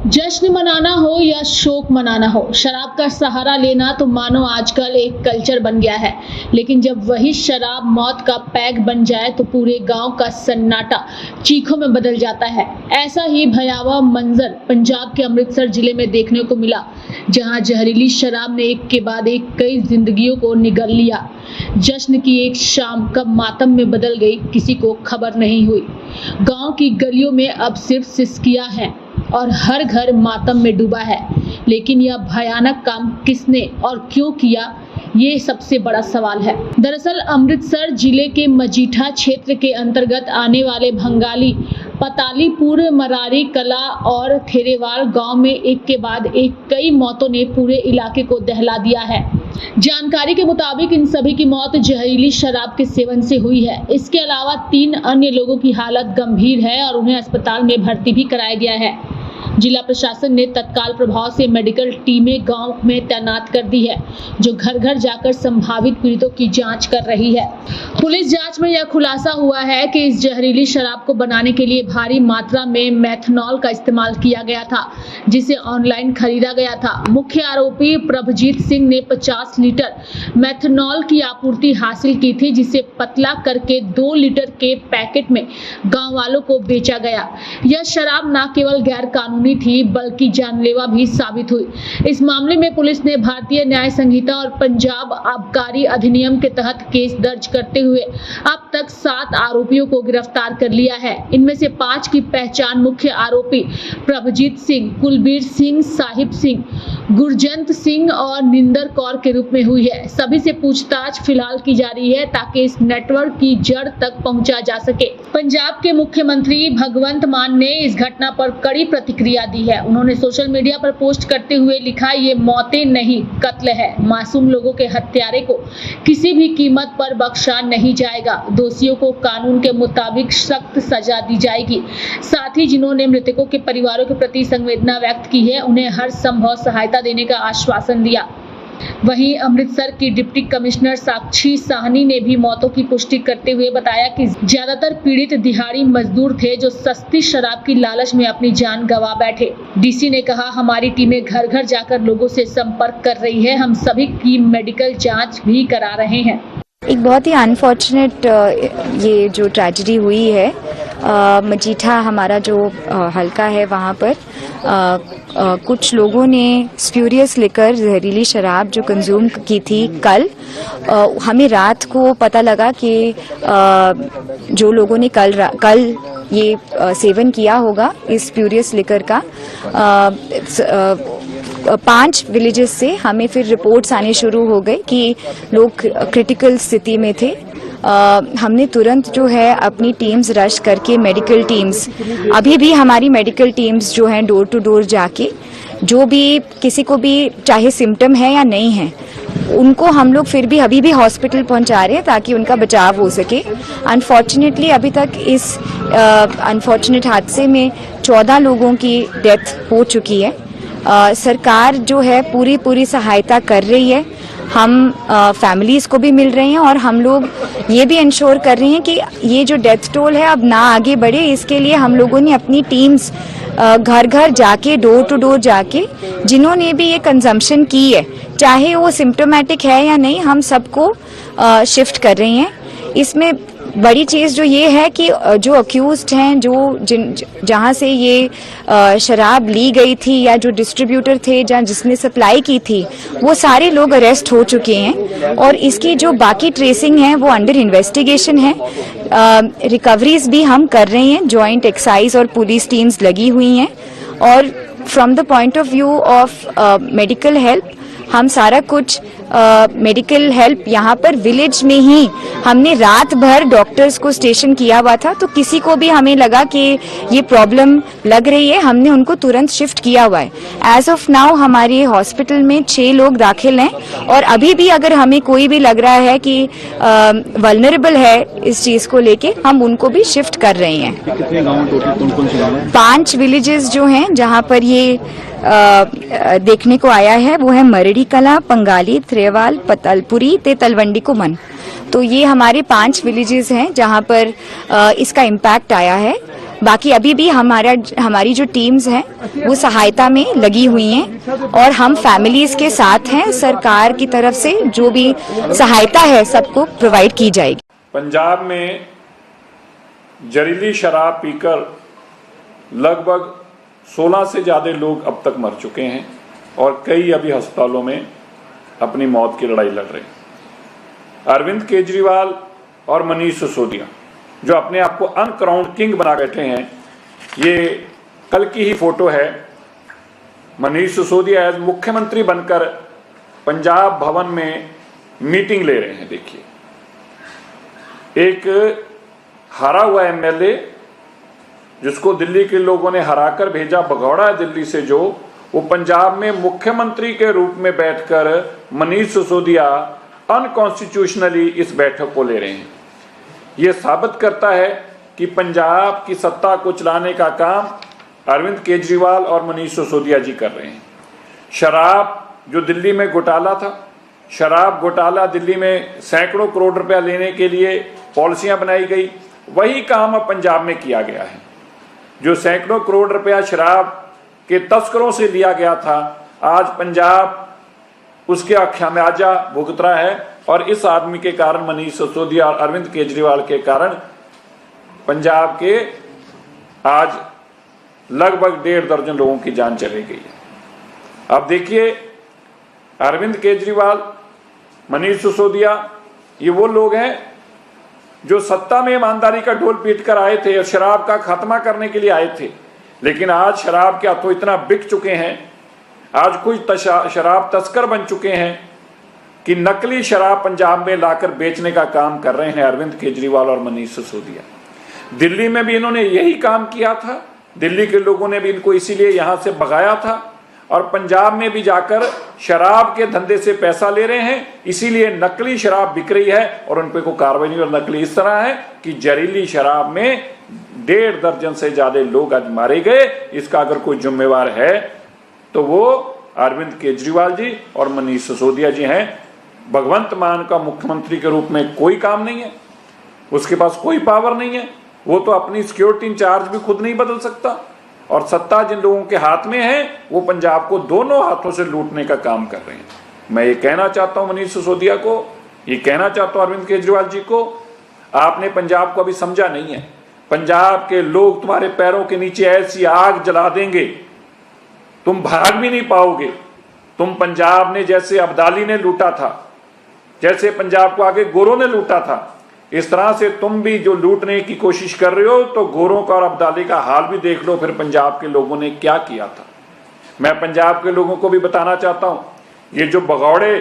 जश्न मनाना हो या शोक मनाना हो, शराब का सहारा लेना तो मानो आजकल एक कल्चर बन गया है। लेकिन जब वही शराब मौत का पैग बन जाए तो पूरे गांव का सन्नाटा चीखों में बदल जाता है। ऐसा ही भयावह मंजर पंजाब के अमृतसर जिले में देखने को मिला, जहां जहरीली शराब ने एक के बाद एक कई जिंदगियों को निगल लिया। जश्न की एक शाम कब मातम में बदल गई, किसी को खबर नहीं हुई। गांव की गलियों में अब सिर्फ सिसकियां हैं और हर घर मातम में डूबा है। लेकिन यह भयानक काम किसने और क्यों किया, ये सबसे बड़ा सवाल है। दरअसल अमृतसर जिले के मजीठा क्षेत्र के अंतर्गत आने वाले भंगाली, पतालीपुर, मरारी कला और थेरेवाल गांव में एक के बाद एक कई मौतों ने पूरे इलाके को दहला दिया है। जानकारी के मुताबिक इन सभी की मौत जहरीली शराब के सेवन से हुई है। इसके अलावा 3 अन्य लोगों की हालत गंभीर है और उन्हें अस्पताल में भर्ती भी कराया गया है। जिला प्रशासन ने तत्काल प्रभाव से मेडिकल टीमें गांव में तैनात कर दी है, जो घर घर जाकर संभावित पीड़ितों की जांच कर रही है। पुलिस जांच में यह खुलासा हुआ है कि इस जहरीली शराब को बनाने के लिए भारी मात्रा में मेथनॉल का इस्तेमाल किया गया था, जिसे ऑनलाइन खरीदा गया था। मुख्य आरोपी प्रभजीत सिंह ने 50 लीटर मेथनॉल की आपूर्ति हासिल की थी, जिसे पतला करके 2 लीटर के पैकेट में गाँव वालों को बेचा गया। यह शराब न केवल गैर कानूनी थी बल्कि जानलेवा भी साबित हुई। इस मामले में पुलिस ने भारतीय न्याय संहिता और पंजाब आबकारी अधिनियम के तहत केस दर्ज करते हुए अब तक 7 आरोपियों को गिरफ्तार कर लिया है। इनमें से 5 की पहचान मुख्य आरोपी प्रभजीत सिंह, कुलबीर सिंह, साहिब सिंह, गुरजंत सिंह और निंदर कौर के रूप में हुई है। सभी से पूछताछ फिलहाल की जा रही है ताकि इस नेटवर्क की जड़ तक पहुंचा जा सके। पंजाब के मुख्यमंत्री भगवंत मान ने इस घटना पर कड़ी प्रतिक्रिया दी है। उन्होंने सोशल मीडिया पर पोस्ट करते हुए लिखा, ये मौतें नहीं, कत्ल है। मासूम लोगों के हत्यारे को किसी भी कीमत पर बख्शा नहीं जाएगा। दोषियों को कानून के मुताबिक सख्त सजा दी जाएगी। साथ ही जिन्होंने मृतकों के परिवारों के प्रति संवेदना व्यक्त की है, उन्हें हर संभव सहायता देने का आश्वासन दिया। वहीं अमृतसर की डिप्टी कमिश्नर साक्षी साहनी ने भी मौतों की पुष्टि करते हुए बताया कि ज्यादातर पीड़ित दिहाड़ी मजदूर थे, जो सस्ती शराब की लालच में अपनी जान गंवा बैठे। डीसी ने कहा, हमारी टीमें घर घर जाकर लोगों से संपर्क कर रही है। हम सभी की मेडिकल जांच भी करा रहे हैं। एक बहुत ही अनफॉर्चुनेट ये जो ट्रेजेडी हुई है, मजीठा हमारा जो हल्का है वहाँ पर कुछ लोगों ने स्प्यूरियस लिकर जहरीली शराब जो कंज्यूम की थी कल, हमें रात को पता लगा कि जो लोगों ने कल ये सेवन किया होगा इस स्प्यूरियस लिकर का, 5 विलेजेस से हमें फिर रिपोर्ट्स आने शुरू हो गए कि लोग क्रिटिकल स्थिति में थे। हमने तुरंत जो है अपनी टीम्स रश करके, मेडिकल टीम्स, अभी भी हमारी मेडिकल टीम्स जो हैं डोर टू डोर जाके, जो भी किसी को भी चाहे सिम्टम है या नहीं है, उनको हम लोग फिर भी अभी भी हॉस्पिटल पहुंचा रहे हैं ताकि उनका बचाव हो सके। अनफॉर्चुनेटली अभी तक इस अनफॉर्चुनेट हादसे में 14 लोगों की डेथ हो चुकी है। सरकार जो है पूरी सहायता कर रही है। हम फैमिलीज को भी मिल रहे हैं और हम लोग ये भी इंश्योर कर रहे हैं कि ये जो डेथ टोल है अब ना आगे बढ़े। इसके लिए हम लोगों ने अपनी टीम्स घर घर जाके, डोर टू डोर जाके, जिन्होंने भी ये कंजम्पशन की है, चाहे वो सिम्टोमेटिक है या नहीं, हम सबको शिफ्ट कर रहे हैं। इसमें बड़ी चीज़ जो ये है कि जो अक्यूज्ड हैं, जहाँ से ये शराब ली गई थी या जो डिस्ट्रीब्यूटर थे, जहाँ जिसने सप्लाई की थी, वो सारे लोग अरेस्ट हो चुके हैं और इसकी जो बाकी ट्रेसिंग है वो अंडर इन्वेस्टिगेशन है। रिकवरीज भी हम कर रहे हैं, जॉइंट एक्साइज और पुलिस टीम्स लगी हुई हैं और from the point of view of medical help, हम सारा कुछ मेडिकल हेल्प यहाँ पर विलेज में ही हमने रात भर डॉक्टर्स को स्टेशन किया हुआ था, तो किसी को भी हमें लगा कि ये प्रॉब्लम लग रही है, हमने उनको तुरंत शिफ्ट किया हुआ है। एज ऑफ नाउ हमारे हॉस्पिटल में 6 लोग दाखिल हैं और अभी भी अगर हमें कोई भी लग रहा है कि वल्नरेबल है इस चीज को लेके, हम उनको भी शिफ्ट कर रहे हैं। कितने गांव टोटल कौन-कौन से गांव हैं? 5 विलेजेस जो हैं जहाँ पर ये देखने को आया है वो है मरड़ी कला, पंगाली, थ्रेवाल, पतालपुरी ते तलवंडी को मन। तो ये हमारे 5 विलेजेस हैं जहाँ पर इसका इम्पैक्ट आया है। बाकी अभी भी हमारी जो टीम्स हैं वो सहायता में लगी हुई हैं और हम फैमिलीज के साथ हैं। सरकार की तरफ से जो भी सहायता है सबको प्रोवाइड की जाएगी। पंजाब में जहरीली शराब पीकर लगभग 16 से ज़्यादा लोग अब तक मर चुके हैं और कई अभी अस्पतालों में अपनी मौत की लड़ाई लड़ रहे हैं। अरविंद केजरीवाल और मनीष सिसोदिया जो अपने आप को अनक्राउंड किंग बना बैठे हैं, ये कल की ही फोटो है। मनीष सिसोदिया एज मुख्यमंत्री बनकर पंजाब भवन में मीटिंग ले रहे हैं। देखिए, एक हारा हुआ एमएलए जिसको दिल्ली के लोगों ने हराकर भेजा, भगौड़ा दिल्ली से, जो वो पंजाब में मुख्यमंत्री के रूप में बैठकर मनीष सिसोदिया अनकॉन्स्टिट्यूशनली इस बैठक को ले रहे हैं। ये साबित करता है कि पंजाब की सत्ता को चलाने का काम अरविंद केजरीवाल और मनीष सिसोदिया जी कर रहे हैं। शराब जो दिल्ली में घोटाला था, शराब घोटाला दिल्ली में सैकड़ों करोड़ रुपया लेने के लिए पॉलिसियां बनाई गई, वही काम अब पंजाब में किया गया है। जो सैकड़ों करोड़ रुपया शराब के तस्करों से लिया गया था, आज पंजाब उसके खामियाजा भुगत रहा है और इस आदमी के कारण, मनीष सिसोदिया और अरविंद केजरीवाल के कारण, पंजाब के आज लगभग 1.5 दर्जन लोगों की जान चली गई है। अब देखिए, अरविंद केजरीवाल, मनीष सिसोदिया, ये वो लोग हैं जो सत्ता में ईमानदारी का ढोल पीट कर आए थे और शराब का खात्मा करने के लिए आए थे, लेकिन आज शराब के हाथों इतना बिक चुके हैं, आज कुछ शराब तस्कर बन चुके हैं कि नकली शराब पंजाब में लाकर बेचने का काम कर रहे हैं अरविंद केजरीवाल और मनीष सिसोदिया। दिल्ली में भी इन्होंने यही काम किया था, दिल्ली के लोगों ने भी इनको इसीलिए यहां से भगाया था और पंजाब में भी जाकर शराब के धंधे से पैसा ले रहे हैं, इसीलिए नकली शराब बिक रही है और उन पे कोई कार्रवाई नहीं। और नकली इस तरह है कि जहरीली शराब में 1.5 दर्जन से ज्यादा लोग आज मारे गए। इसका अगर कोई जिम्मेवार है तो वो अरविंद केजरीवाल जी और मनीष सिसोदिया जी हैं। भगवंत मान का मुख्यमंत्री के रूप में कोई काम नहीं है, उसके पास कोई पावर नहीं है, वो तो अपनी सिक्योरिटी इंचार्ज भी खुद नहीं बदल सकता और सत्ता जिन लोगों के हाथ में है वो पंजाब को दोनों हाथों से लूटने का काम कर रहे हैं। मैं ये कहना चाहता हूं मनीष सिसोदिया को, ये कहना चाहता हूं अरविंद केजरीवाल जी को, आपने पंजाब को अभी समझा नहीं है। पंजाब के लोग तुम्हारे पैरों के नीचे ऐसी आग जला देंगे, तुम भाग भी नहीं पाओगे। तुम पंजाब ने जैसे अब्दाली ने लूटा था, जैसे पंजाब को आगे गोरों ने लूटा था, इस तरह से तुम भी जो लूटने की कोशिश कर रहे हो, तो गोरों का और अब्दाली का हाल भी देख लो फिर पंजाब के लोगों ने क्या किया था। मैं पंजाब के लोगों को भी बताना चाहता हूं, ये जो भगौड़े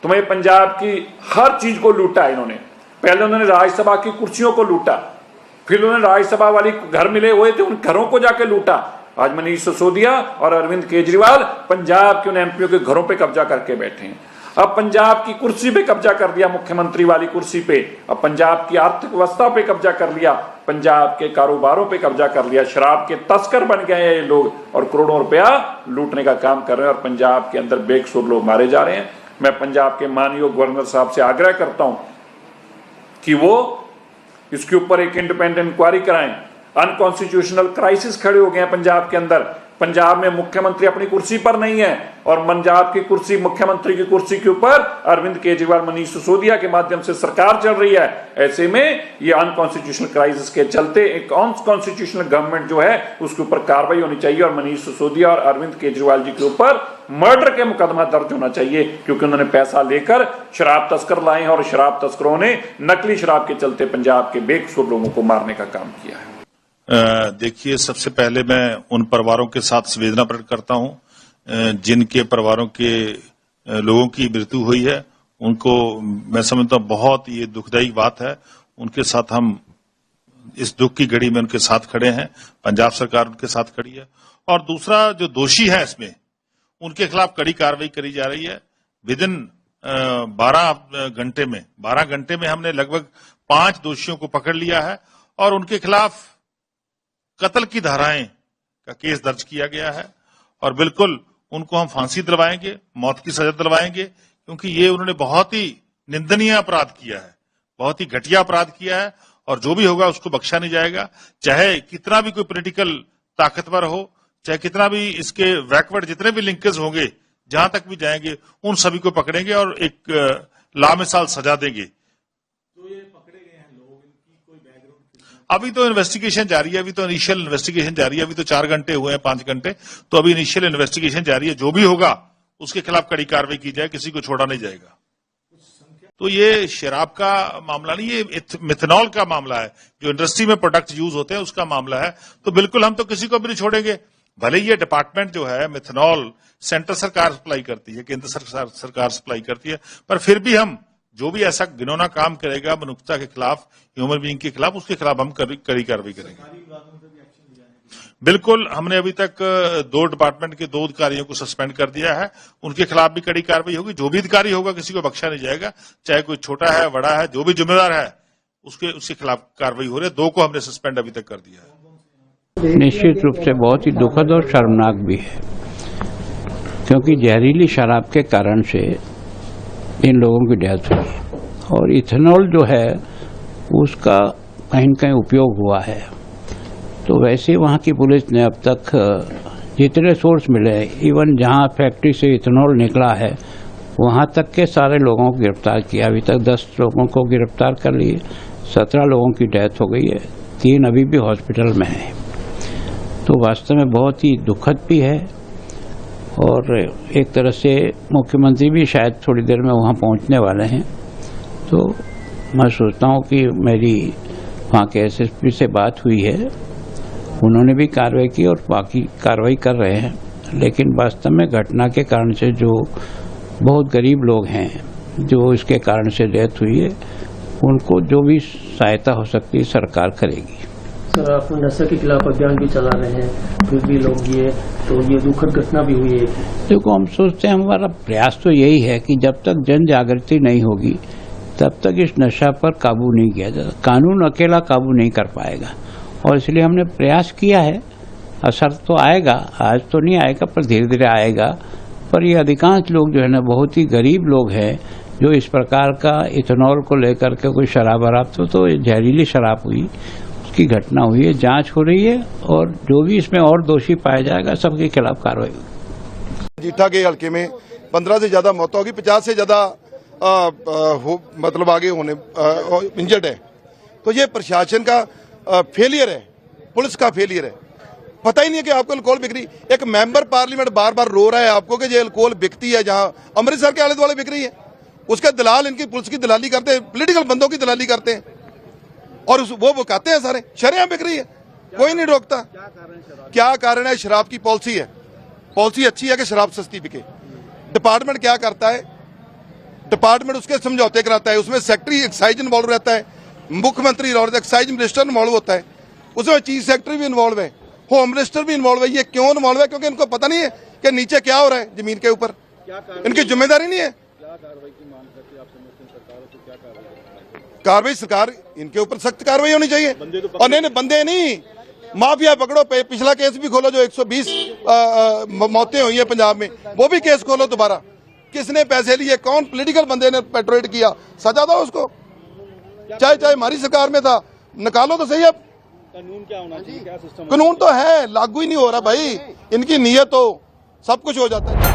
तुम्हें पंजाब की हर चीज को लूटा इन्होंने। पहले उन्होंने राज्यसभा की कुर्सियों को लूटा, फिर उन्होंने राज्यसभा वाली घर मिले हुए थे उन घरों को जाके लूटा। आज मनीष सिसोदिया और अरविंद केजरीवाल पंजाब के उन एमपीओ के घरों पे कब्जा करके बैठे हैं। अब पंजाब की कुर्सी पे कब्जा कर दिया, मुख्यमंत्री वाली कुर्सी पे। अब पंजाब की आर्थिक व्यवस्था पे कब्जा कर लिया, पंजाब के कारोबारों पे कब्जा कर लिया। शराब के तस्कर बन गए हैं ये लोग और करोड़ों रुपया लूटने का काम कर रहे हैं और पंजाब के अंदर बेकसूर लोग मारे जा रहे हैं। मैं पंजाब के माननीय गवर्नर साहब से आग्रह करता हूं कि वो इसके ऊपर एक इंडिपेंडेंट इंक्वायरी कराएं। अनकॉन्स्टिट्यूशनल क्राइसिस खड़े हो गए हैं पंजाब के अंदर। पंजाब में मुख्यमंत्री अपनी कुर्सी पर नहीं है और पंजाब की कुर्सी, मुख्यमंत्री की कुर्सी के ऊपर अरविंद केजरीवाल, मनीष सिसोदिया के माध्यम से सरकार चल रही है। ऐसे में ये अनकॉन्स्टिट्यूशनल क्राइसिस के चलते एक अनकॉन्स्टिट्यूशनल गवर्नमेंट जो है उसके ऊपर कार्रवाई होनी चाहिए और मनीष सिसोदिया और अरविंद केजरीवाल जी के ऊपर मर्डर के मुकदमा दर्ज होना चाहिए, क्योंकि उन्होंने पैसा लेकर शराब तस्कर लाए हैं और शराब तस्करों ने नकली शराब के चलते पंजाब के बेकसूर लोगों को मारने का काम किया है। देखिए, सबसे पहले मैं उन परिवारों के साथ संवेदना प्रकट करता हूं जिनके परिवारों के लोगों की मृत्यु हुई है। उनको मैं समझता हूं बहुत ये दुखदायी बात है। उनके साथ हम इस दुख की घड़ी में उनके साथ खड़े हैं, पंजाब सरकार उनके साथ खड़ी है। और दूसरा, जो दोषी है इसमें, उनके खिलाफ कड़ी कार्रवाई करी जा रही है। विदिन 12 घंटे में हमने लगभग 5 दोषियों को पकड़ लिया है और उनके खिलाफ कत्ल की धाराएं का केस दर्ज किया गया है और बिल्कुल उनको हम फांसी दिलवाएंगे, मौत की सजा दिलवाएंगे, क्योंकि ये उन्होंने बहुत ही निंदनीय अपराध किया है, बहुत ही घटिया अपराध किया है और जो भी होगा उसको बख्शा नहीं जाएगा, चाहे कितना भी कोई पॉलिटिकल ताकतवर हो, चाहे कितना भी इसके बैकवर्ड जितने भी लिंकेज होंगे, जहां तक भी जाएंगे उन सभी को पकड़ेंगे और एक लामिसाल सजा देंगे। तो ये पकड़े गए हैं लोग, इनकी कोई बैकग्राउंड? अभी तो इन्वेस्टिगेशन जारी है, अभी तो इनिशियल इन्वेस्टिगेशन जारी है, अभी तो 4 घंटे हुए हैं, 5 घंटे, तो अभी इनिशियल इन्वेस्टिगेशन जारी है। जो भी होगा उसके खिलाफ कड़ी कार्रवाई की जाए, किसी को छोड़ा नहीं जाएगा। तो ये शराब का मामला नहीं, ये मिथेनॉल का मामला है, जो इंडस्ट्री में प्रोडक्ट यूज होते हैं उसका मामला है। तो बिल्कुल हम तो किसी को भी नहीं छोड़ेंगे, भले ये डिपार्टमेंट जो है मिथेनॉल सेंट्रल सरकार सप्लाई करती है, केंद्र सरकार सप्लाई करती है, पर फिर भी हम जो भी ऐसा घिनौना काम करेगा मनुष्यता के खिलाफ, ह्यूमन बीइंग के खिलाफ, उसके खिलाफ हम कड़ी कार्रवाई करेंगे। बिल्कुल, हमने अभी तक 2 डिपार्टमेंट के 2 अधिकारियों को सस्पेंड कर दिया है, उनके खिलाफ भी कड़ी कार्रवाई होगी। जो भी अधिकारी होगा किसी को बख्शा नहीं जाएगा, चाहे कोई छोटा है बड़ा है, जो भी जिम्मेदार है उसके खिलाफ कार्रवाई हो रही है। 2 को हमने सस्पेंड अभी तक कर दिया है। निश्चित रूप से बहुत ही दुखद और शर्मनाक भी है, क्योंकि जहरीली शराब के कारण से इन लोगों की डेथ हुई और इथेनॉल जो है उसका कहीं न कहीं उपयोग हुआ है। तो वैसे वहाँ की पुलिस ने अब तक जितने सोर्स मिले, इवन जहाँ फैक्ट्री से इथेनॉल निकला है वहाँ तक के सारे लोगों को गिरफ्तार किया। अभी तक 10 लोगों को गिरफ्तार कर लिए, 17 लोगों की डेथ हो गई है, 3 अभी भी हॉस्पिटल में हैं। तो वास्तव में बहुत ही दुखद भी है और एक तरह से मुख्यमंत्री भी शायद थोड़ी देर में वहाँ पहुँचने वाले हैं। तो मैं सोचता हूँ कि मेरी वहाँ के एसएसपी से बात हुई है, उन्होंने भी कार्रवाई की और बाकी कार्रवाई कर रहे हैं। लेकिन वास्तव में घटना के कारण से जो बहुत गरीब लोग हैं, जो इसके कारण से डेथ हुई है, उनको जो भी सहायता हो सकती है सरकार करेगी। सर, आप नशा के खिलाफ अभियान भी चला रहे हैं, फिर भी लोग ये दुखद घटना भी हुई है। देखो, हम सोचते हैं हमारा प्रयास तो यही है कि जब तक जन जागृति नहीं होगी तब तक इस नशा पर काबू नहीं किया जाता। कानून अकेला काबू नहीं कर पाएगा और इसलिए हमने प्रयास किया है। असर तो आएगा, आज तो नहीं आएगा पर धीरे धीरे आएगा। पर ये अधिकांश लोग जो है ना, बहुत ही गरीब लोग हैं जो इस प्रकार का इथेनॉल को लेकर के कोई शराब वराब तो जहरीली शराब हुई, उसकी घटना हुई है, जांच हो रही है और जो भी इसमें और दोषी पाया जाएगा सबके खिलाफ कार्रवाई होगी। जीठा के हल्के में 15 से ज्यादा मौत होगी, 50 से ज्यादा मतलब आगे होने इंजर्ड है। तो ये प्रशासन का फेलियर है, पुलिस का फेलियर है। पता ही नहीं है कि आपको अल्कोहल बिक रही। एक मेंबर पार्लियामेंट बार बार रो रहा है आपको कि ये अल्कोहल बिकती है, जहां अमृतसर के आले दुआले बिक रही है, उसके दलाल इनकी पुलिस की दलाली करते हैं, पॉलिटिकल बंदों की दलाली करते हैं और वो कहते हैं सारे शरेआम बिक रही है, कोई नहीं रोकता। क्या कारण है? शराब की पॉलिसी है। पॉलिसी अच्छी है कि शराब सस्ती बिके। डिपार्टमेंट क्या करता है? डिपार्टमेंट उसके समझौते कराता है, उसमें सेक्रेटरी एक्साइज इन्वॉल्व रहता है, मुख्यमंत्री और एक्साइज मिनिस्टर इन्वॉल्व होता है, उसमें चीफ सेक्रेटरी भी इन्वॉल्व है, होम मिनिस्टर भी इन्वॉल्व है। ये क्यों इन्वॉल्व है? क्योंकि इनको पता नहीं है कि नीचे क्या हो रहा है जमीन के ऊपर, इनकी जिम्मेदारी नहीं है। कार्रवाई सरकार इनके ऊपर सख्त कार्रवाई होनी चाहिए। और नहीं बंदे नहीं, माफिया पकड़ो। पिछला केस भी खोलो जो 120 मौतें हुई है पंजाब में, वो भी केस खोलो दोबारा। किसने पैसे लिए? कौन पॉलिटिकल बंदे ने पेट्रोल किया? सजा दो उसको, चाहे हमारी सरकार में था, निकालो तो सही। अब कानून क्या होना चाहिए? क्या सिस्टम? कानून तो है, लागू ही नहीं हो रहा भाई। इनकी नीयत हो सब कुछ हो जाता है।